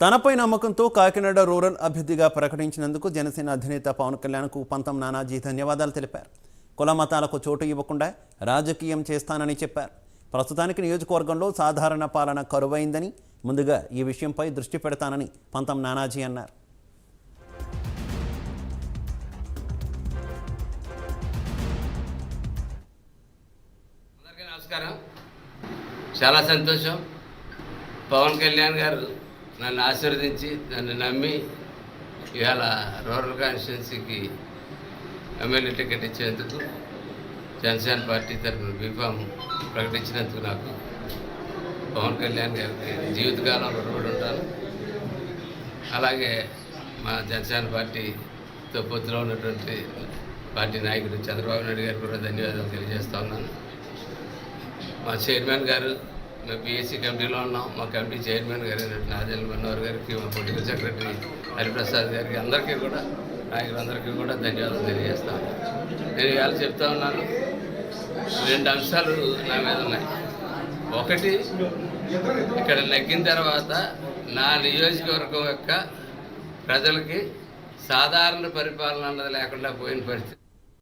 తనపై నమ్మకంతో కాకినాడ రూరల్ అభ్యర్థిగా ప్రకటించినందుకు జనసేన అధినేత పవన్ కళ్యాణ్కు పంతం నానాజీ ధన్యవాదాలు తెలిపారు. కుల మతాలకు చోటు ఇవ్వకుండా రాజకీయం చేస్తానని చెప్పారు. ప్రస్తుతానికి నియోజకవర్గంలో సాధారణ పాలన కరువైందని, ముందుగా ఈ విషయంపై దృష్టి పెడతానని పంతం నానాజీ అన్నారు. నమస్కారం. చాలా సంతోషం. పవన్ కళ్యాణ్ గారు నన్ను ఆశీర్వదించి నన్ను నమ్మి ఇవాళ రూరల్ కాన్స్టిట్యున్సీకి ఎమ్మెల్యే టికెట్ ఇచ్చేందుకు జనసేన పార్టీ తరఫున బీఫామ్ ప్రకటించినందుకు నాకు పవన్ కళ్యాణ్ గారికి జీవితకాలంలో రుణపడి ఉంటాను. అలాగే మా జనసేన పార్టీతో పొత్తులో ఉన్నటువంటి పార్టీ నాయకుడు చంద్రబాబు నాయుడు గారికి కూడా ధన్యవాదాలు తెలియజేస్తా ఉన్నాను. మా చైర్మన్ గారు, మేము పిఎస్సి కమిటీలో ఉన్నాం. మా కమిటీ చైర్మన్ గారు నాదెల్ మనోహర్ గారికి, మా పొలిటికల్ సెక్రటరీ హరిప్రసాద్ గారికి, అందరికీ కూడా నాయకులందరికీ కూడా ధన్యవాదాలు తెలియజేస్తాను. నేను ఇవాళ చెప్తా ఉన్నాను, 2 అంశాలు నా మీద ఉన్నాయి. ఒకటి, ఇక్కడ నెగ్గిన తర్వాత నా నియోజకవర్గం యొక్క ప్రజలకి సాధారణ పరిపాలన అన్నది లేకుండా పోయిన పరిస్థితి.